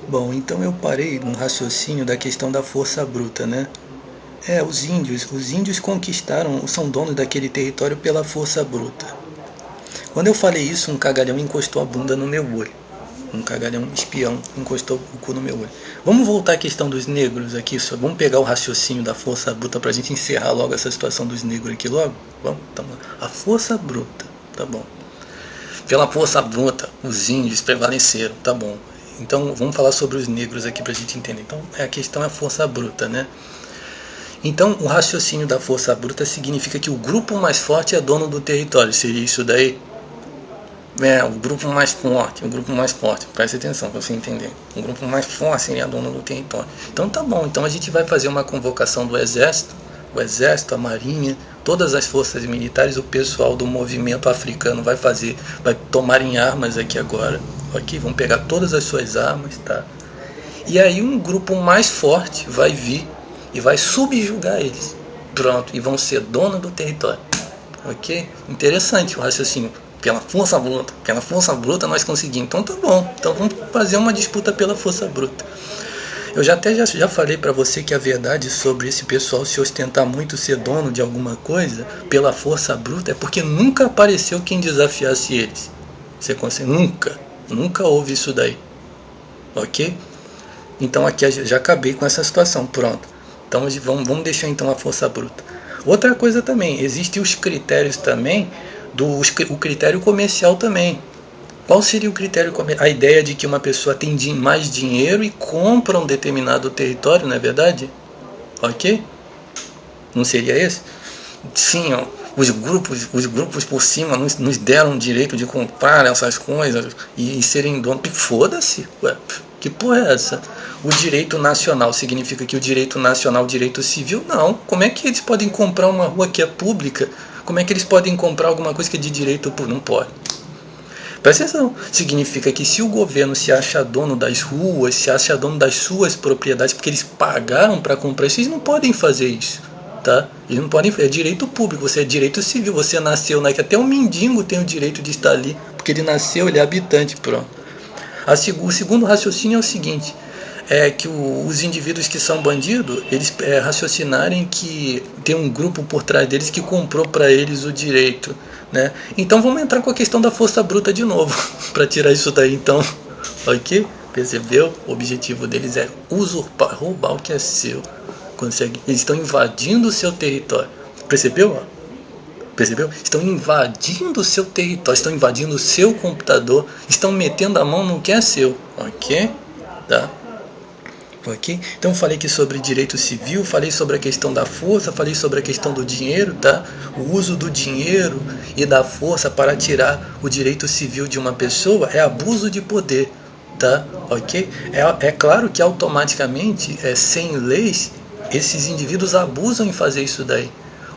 Bom, então eu parei no raciocínio da questão da força bruta, né? Os índios conquistaram, são donos daquele território pela força bruta. Quando eu falei isso, um cagalhão encostou a bunda no meu olho. Um cagalhão espião encostou o cu no meu olho. Vamos voltar à questão dos negros aqui, só vamos pegar o raciocínio da força bruta pra gente encerrar logo essa situação dos negros aqui logo? Vamos? Então, a força bruta, tá bom. Pela força bruta, os índios prevaleceram, tá bom. Então, vamos falar sobre os negros aqui pra gente entender. Então, a questão é a força bruta, né? Então, o raciocínio da força bruta significa que o grupo mais forte é dono do território. Seria isso daí? O grupo mais forte, preste atenção para você entender. O grupo mais forte seria dono do território. Então tá bom, então a gente vai fazer uma convocação do exército, a marinha, todas as forças militares, o pessoal do movimento africano vai tomar em armas aqui agora, ok? Vão pegar todas as suas armas, tá? E aí um grupo mais forte vai vir e vai subjugar eles. Pronto, e vão ser dono do território, ok? Interessante o raciocínio. Pela força bruta nós conseguimos. Então tá bom, então vamos fazer uma disputa pela força bruta. Eu já falei para você que a verdade sobre esse pessoal se ostentar muito ser dono de alguma coisa pela força bruta é porque nunca apareceu quem desafiasse eles. Você consegue? Nunca houve isso daí, ok? Então aqui já acabei com essa situação, pronto. Então vamos deixar então a força bruta. Outra coisa também, existem os critérios também, o critério comercial também. Qual seria o critério comercial? A ideia de que uma pessoa tem mais dinheiro e compra um determinado território, não é verdade? Ok? Não seria esse? Sim, ó, os grupos por cima nos deram o direito de comprar essas coisas e serem donos. Foda-se, ué, que porra é essa? O direito nacional significa que o direito nacional, o direito civil, não. Como é que eles podem comprar uma rua que é pública? Como é que eles podem comprar alguma coisa que é de direito público? Não pode. Presta atenção. Significa que se o governo se acha dono das ruas, se acha dono das suas propriedades, porque eles pagaram para comprar isso, eles não podem fazer isso. Tá? Eles não podem fazer. É direito público, você é direito civil, você nasceu, né? Que até o mendigo tem o direito de estar ali, porque ele nasceu, ele é habitante, pronto. O segundo raciocínio é o seguinte, é que os indivíduos que são bandidos, eles raciocinarem que tem um grupo por trás deles que comprou para eles o direito, né? Então vamos entrar com a questão da força bruta de novo, para tirar isso daí então, ok? Percebeu? O objetivo deles é usurpar, roubar o que é seu. Eles estão invadindo o seu território, percebeu? Percebeu? Estão invadindo o seu território, estão invadindo o seu computador, estão metendo a mão no que é seu, ok? Tá? Ok? Então falei aqui sobre direito civil, falei sobre a questão da força, falei sobre a questão do dinheiro, tá? O uso do dinheiro e da força para tirar o direito civil de uma pessoa é abuso de poder, tá? Ok? É claro que automaticamente, sem leis, esses indivíduos abusam em fazer isso daí,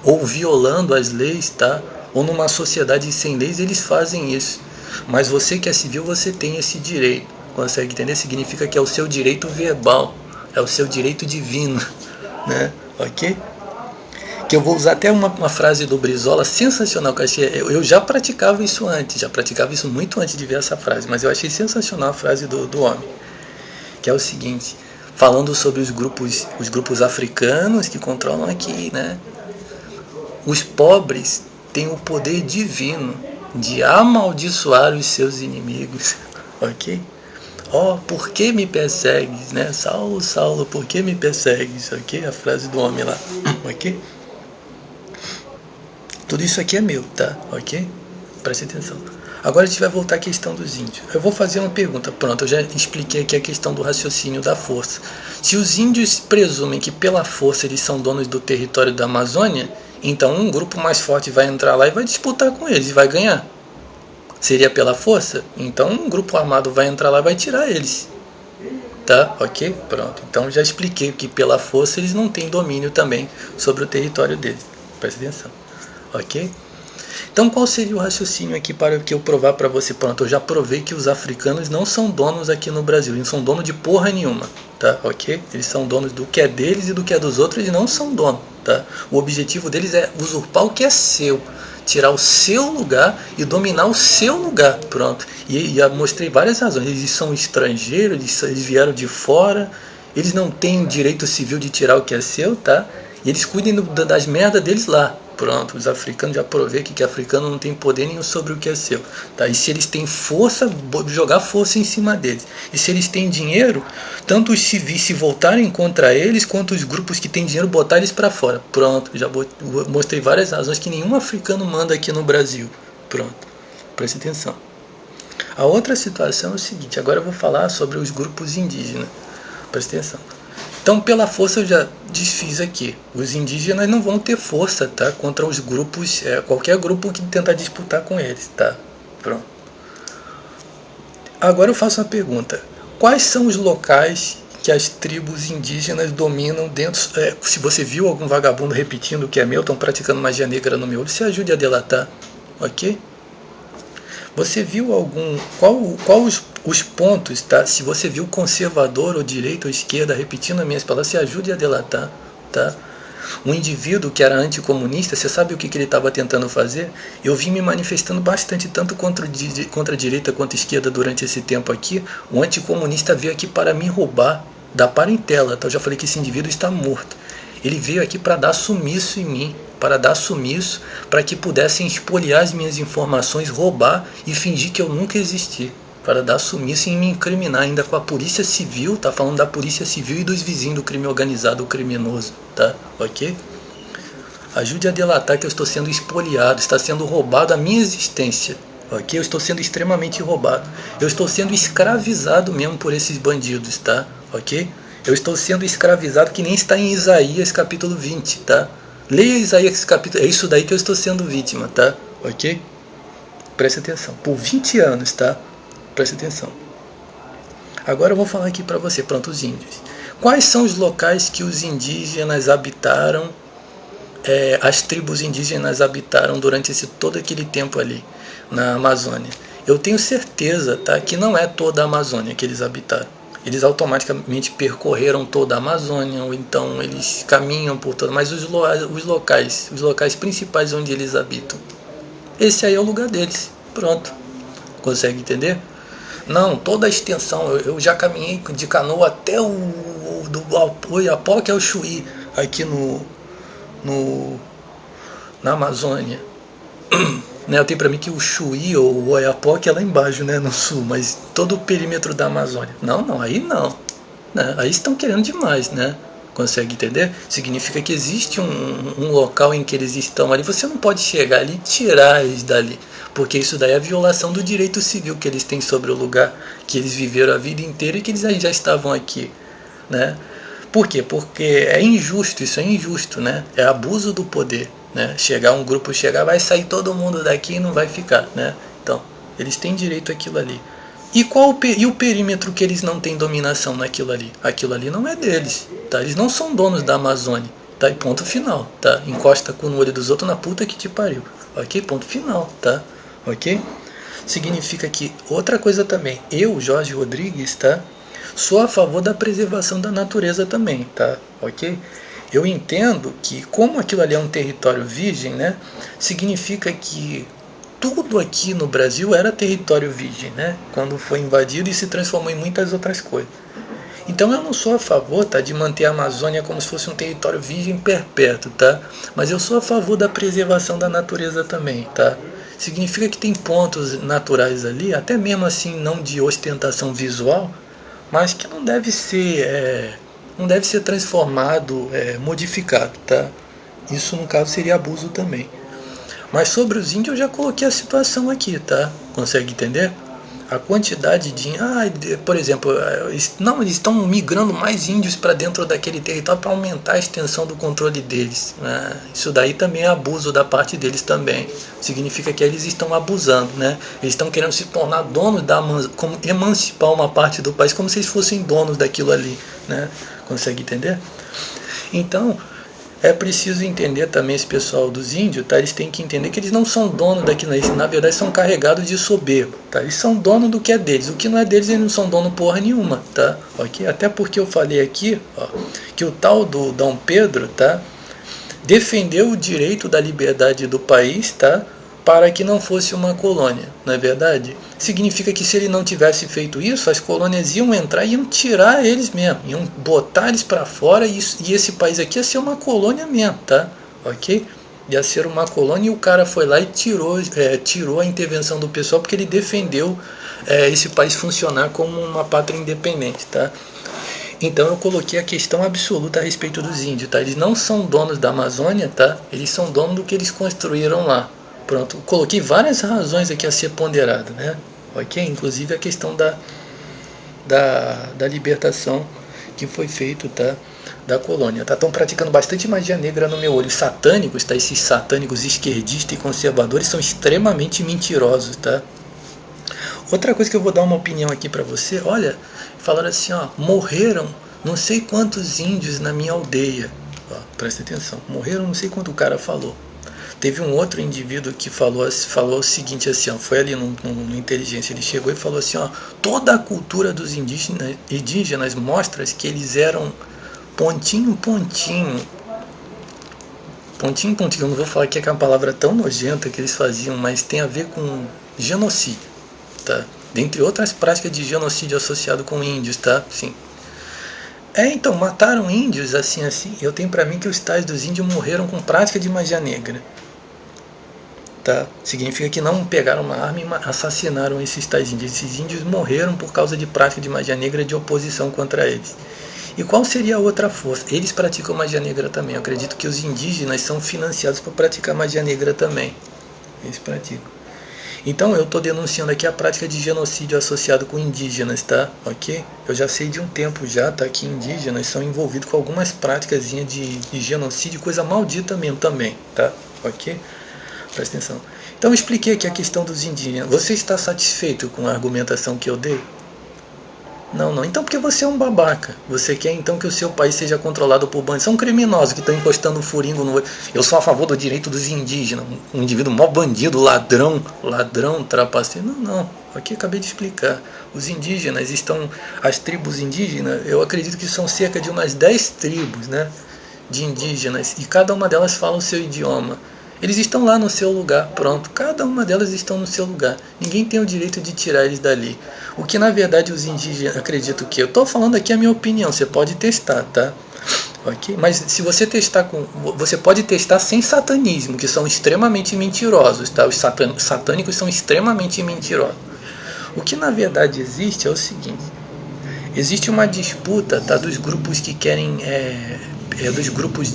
ou violando as leis, tá? Ou numa sociedade sem leis eles fazem isso. Mas você que é civil, você tem esse direito. Consegue entender? Significa que é o seu direito verbal, é o seu direito divino, né? Ok? Que eu vou usar até uma frase do Brizola sensacional, que eu já praticava isso antes, já praticava isso muito antes de ver essa frase, mas eu achei sensacional a frase do homem, que é o seguinte, falando sobre os grupos africanos que controlam aqui, né? Os pobres têm o poder divino de amaldiçoar os seus inimigos, ok? Por que me persegues, né? Saulo, Saulo, por que me persegues, ok? A frase do homem lá, ok? Tudo isso aqui é meu, tá? Ok? Preste atenção. Agora a gente vai voltar à questão dos índios. Eu vou fazer uma pergunta. Pronto, eu já expliquei aqui a questão do raciocínio da força. Se os índios presumem que pela força eles são donos do território da Amazônia, então um grupo mais forte vai entrar lá e vai disputar com eles e vai ganhar. Seria pela força? Então um grupo armado vai entrar lá e vai tirar eles. Tá? Ok? Pronto. Então já expliquei que pela força eles não têm domínio também sobre o território deles. Presta atenção. Ok? Então qual seria o raciocínio aqui para que eu provar para você? Pronto, eu já provei que os africanos não são donos aqui no Brasil. Eles não são donos de porra nenhuma. Tá? Ok? Eles são donos do que é deles e do que é dos outros. Eles não são donos. Tá? O objetivo deles é usurpar o que é seu. tirar o seu lugar e dominar o seu lugar, pronto. E mostrei várias razões. Eles são estrangeiros, eles vieram de fora, eles não têm direito civil de tirar o que é seu, tá? E eles cuidem das merdas deles lá. Pronto, os africanos já provei que africano não tem poder nenhum sobre o que é seu, tá? E se eles têm força, jogar força em cima deles. E se eles têm dinheiro, tanto os civis se voltarem contra eles, quanto os grupos que têm dinheiro botar eles para fora. Pronto, já mostrei várias razões que nenhum africano manda aqui no Brasil. Pronto, preste atenção. A outra situação é o seguinte, agora eu vou falar sobre os grupos indígenas. Preste atenção. Então, pela força eu já desfiz aqui. Os indígenas não vão ter força, tá? Contra os grupos, qualquer grupo que tentar disputar com eles, tá? Pronto. Agora eu faço uma pergunta. Quais são os locais que as tribos indígenas dominam dentro... se você viu algum vagabundo repetindo o que é meu, estão praticando magia negra no meu olho, se ajude a delatar, ok? Você viu algum... Qual os pontos, tá? Se você viu conservador ou direita ou esquerda repetindo as minhas palavras, se ajude a delatar, tá? Um indivíduo que era anticomunista, você sabe o que ele estava tentando fazer? Eu vim me manifestando bastante, tanto contra a direita quanto a esquerda durante esse tempo aqui. O anticomunista veio aqui para me roubar da parentela, tá? Eu já falei que esse indivíduo está morto. Ele veio aqui para dar sumiço em mim, para que pudessem espoliar as minhas informações, roubar e fingir que eu nunca existi, para dar sumiço e me incriminar ainda com a polícia civil, tá falando da polícia civil e dos vizinhos do crime organizado, o criminoso, tá? Ok? Ajude a delatar que eu estou sendo espoliado, está sendo roubado a minha existência, ok? Eu estou sendo extremamente roubado, eu estou sendo escravizado mesmo por esses bandidos, tá? Ok? Eu estou sendo escravizado que nem está em Isaías capítulo 20, tá? Leia Isaías capítulo... É isso daí que eu estou sendo vítima, tá? Ok? Preste atenção. Por 20 anos, tá? Preste atenção. Agora eu vou falar aqui para você, pronto, os índios. Quais são os locais que os indígenas habitaram, as tribos indígenas habitaram durante todo aquele tempo ali, na Amazônia? Eu tenho certeza, tá, que não é toda a Amazônia que eles habitaram. Eles automaticamente percorreram toda a Amazônia, ou então eles caminham por toda, mas os locais principais onde eles habitam, esse aí é o lugar deles, pronto. Consegue entender? Não, toda a extensão, eu já caminhei de canoa até do Oiapoque, que é o Chuí, aqui na Amazônia. Né, eu tenho para mim que o Chuí ou o Oiapoque é lá embaixo, né, no sul, mas todo o perímetro da Amazônia. Não, aí não. Né, aí estão querendo demais, né? Consegue entender? Significa que existe um local em que eles estão ali. Você não pode chegar ali e tirar eles dali, porque isso daí é a violação do direito civil que eles têm sobre o lugar que eles viveram a vida inteira e que eles aí já estavam aqui, né? Por quê? Porque é injusto, isso é injusto, né? É abuso do poder. Né? Um grupo vai sair todo mundo daqui e não vai ficar, né? Então, eles têm direito àquilo ali. E o perímetro que eles não têm dominação naquilo ali? Aquilo ali não é deles, tá? Eles não são donos da Amazônia, tá? E ponto final, tá? Encosta com no olho dos outros na puta que te pariu, ok? Ponto final, tá? Ok? Significa que, outra coisa também, eu, Jorge Rodrigues, tá? Sou a favor da preservação da natureza também, tá? Ok? Eu entendo que, como aquilo ali é um território virgem, né, significa que tudo aqui no Brasil era território virgem, né, quando foi invadido e se transformou em muitas outras coisas. Então eu não sou a favor, tá, de manter a Amazônia como se fosse um território virgem perpétuo, tá, mas eu sou a favor da preservação da natureza também, tá. Significa que tem pontos naturais ali, até mesmo assim não de ostentação visual, mas que não deve ser transformado, modificado, tá? Isso no caso seria abuso também. Mas sobre os índios eu já coloquei a situação aqui, tá? Consegue entender? A quantidade de... por exemplo, eles estão migrando mais índios para dentro daquele território para aumentar a extensão do controle deles. Né? Isso daí também é abuso da parte deles também. Significa que eles estão abusando, né? Eles estão querendo se tornar donos como emancipar uma parte do país como se eles fossem donos daquilo ali, né? Consegue entender? Então, é preciso entender também esse pessoal dos índios, tá? Eles têm que entender que eles não são donos daquilo, eles na verdade são carregados de soberba, tá? Eles são donos do que é deles, o que não é deles eles não são dono porra nenhuma, tá? Ok? Até porque eu falei aqui, ó, que o tal do Dom Pedro, tá? Defendeu o direito da liberdade do país, tá? para que não fosse uma colônia, não é verdade? Significa que se ele não tivesse feito isso, as colônias iam entrar e iam tirar eles mesmo, iam botar eles para fora e esse país aqui ia ser uma colônia mesmo, tá? Ok? Ia ser uma colônia e o cara foi lá e tirou a intervenção do pessoal porque ele defendeu esse país funcionar como uma pátria independente, tá? Então eu coloquei a questão absoluta a respeito dos índios, tá? Eles não são donos da Amazônia, tá? Eles são donos do que eles construíram lá. Pronto, coloquei várias razões aqui a ser ponderada, né? Ok? Inclusive a questão da libertação que foi feito, tá? Da colônia, tá? Estão praticando bastante magia negra no meu olho. Os satânicos, tá? Esses satânicos esquerdistas e conservadores são extremamente mentirosos, tá? Outra coisa que eu vou dar uma opinião aqui pra você, olha, falaram assim, ó, morreram não sei quantos índios na minha aldeia. Ó, presta atenção, morreram não sei quanto o cara falou. Teve um outro indivíduo que falou o seguinte assim, ó, foi ali no inteligência, ele chegou e falou assim, ó, toda a cultura dos indígenas mostra que eles eram pontinho, eu não vou falar que é uma palavra tão nojenta que eles faziam, mas tem a ver com genocídio, tá? Dentre outras práticas de genocídio associado com índios, tá? Sim. Então, mataram índios assim, eu tenho pra mim que os tais dos índios morreram com prática de magia negra. Tá? Significa que não pegaram uma arma e assassinaram esses tais índios. Esses índios morreram por causa de prática de magia negra de oposição contra eles. E qual seria a outra força? Eles praticam magia negra também. Eu acredito que os indígenas são financiados para praticar magia negra também. Eles praticam. Então eu estou denunciando aqui a prática de genocídio associado com indígenas, tá? Ok? Eu já sei de um tempo já, tá? Que indígenas são envolvidos com algumas práticas de genocídio, coisa maldita mesmo também, tá? Ok? Presta atenção. Então eu expliquei aqui a questão dos indígenas. Você está satisfeito com a argumentação que eu dei? Não. Então porque você é um babaca. Você quer então que o seu país seja controlado por bandidos. São criminosos que estão encostando furingo no... Eu sou a favor do direito dos indígenas. Um indivíduo mó bandido, ladrão, trapaceiro. Não. Aqui acabei de explicar. Os indígenas estão... As tribos indígenas, eu acredito que são cerca de umas 10 tribos, né? De indígenas. E cada uma delas fala o seu idioma. Eles estão lá no seu lugar, pronto. Cada uma delas estão no seu lugar. Ninguém tem o direito de tirar eles dali. O que na verdade os indígenas, acredito que... Eu estou falando aqui a minha opinião, você pode testar, tá? Ok? Mas se você testar com... Você pode testar sem satanismo, que são extremamente mentirosos, tá? Os satânicos são extremamente mentirosos. O que na verdade existe é o seguinte. Existe uma disputa, tá? Dos grupos que querem... dos grupos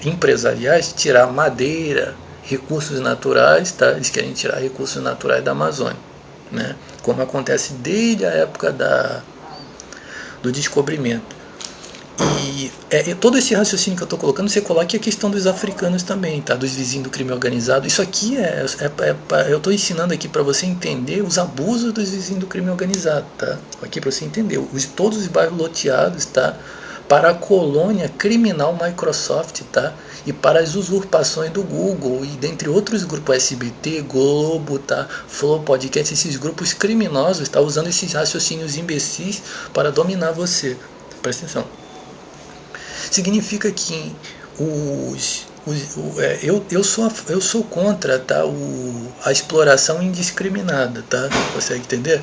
empresariais tirar madeira, recursos naturais, tá? Eles querem tirar recursos naturais da Amazônia, né? Como acontece desde a época do descobrimento. E todo esse raciocínio que eu estou colocando, você coloca a questão dos africanos também, tá? Dos vizinhos do crime organizado. Isso aqui eu estou ensinando aqui para você entender os abusos dos vizinhos do crime organizado, tá? Aqui para você entender todos os bairros loteados, tá? Para a colônia criminal Microsoft, tá? E para as usurpações do Google e dentre outros grupos, SBT, Globo, tá? Flow Podcast, esses grupos criminosos, tá? Usando esses raciocínios imbecis para dominar você. Presta atenção. Significa que eu sou contra, tá? A exploração indiscriminada, tá? Consegue entender?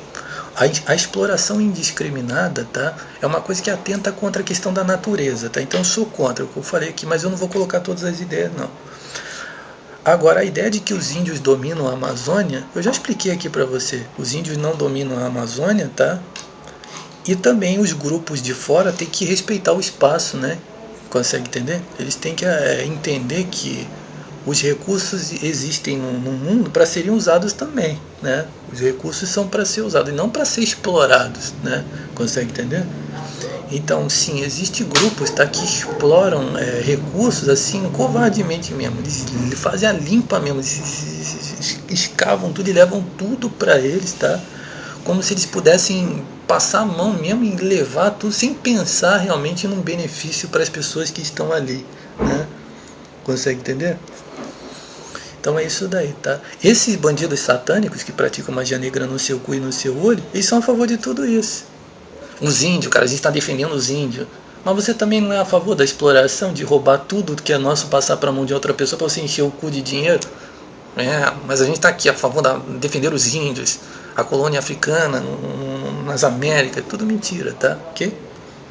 A exploração indiscriminada, tá? É uma coisa que atenta contra a questão da natureza, tá? Então eu sou contra o que eu falei aqui, mas eu não vou colocar todas as ideias, não. Agora, a ideia de que os índios dominam a Amazônia, eu já expliquei aqui para você. Os índios não dominam a Amazônia, tá? E também os grupos de fora têm que respeitar o espaço, né? Consegue entender? Eles têm que entender que os recursos existem no mundo para serem usados também, né? Os recursos são para ser usados e não para ser explorados, né? Consegue entender? Então, sim, existem grupos, tá, que exploram recursos assim covardemente mesmo. Eles fazem a limpa mesmo, eles escavam tudo e levam tudo para eles, tá? Como se eles pudessem passar a mão mesmo e levar tudo sem pensar realmente num benefício para as pessoas que estão ali, né? Consegue entender? Então é isso daí, tá? Esses bandidos satânicos que praticam magia negra no seu cu e no seu olho, eles são a favor de tudo isso. Os índios, cara, a gente está defendendo os índios. Mas você também não é a favor da exploração, de roubar tudo que é nosso, passar para a mão de outra pessoa para você encher o cu de dinheiro? Mas a gente está aqui a favor de defender os índios, a colônia africana nas Américas, tudo mentira, tá? Ok?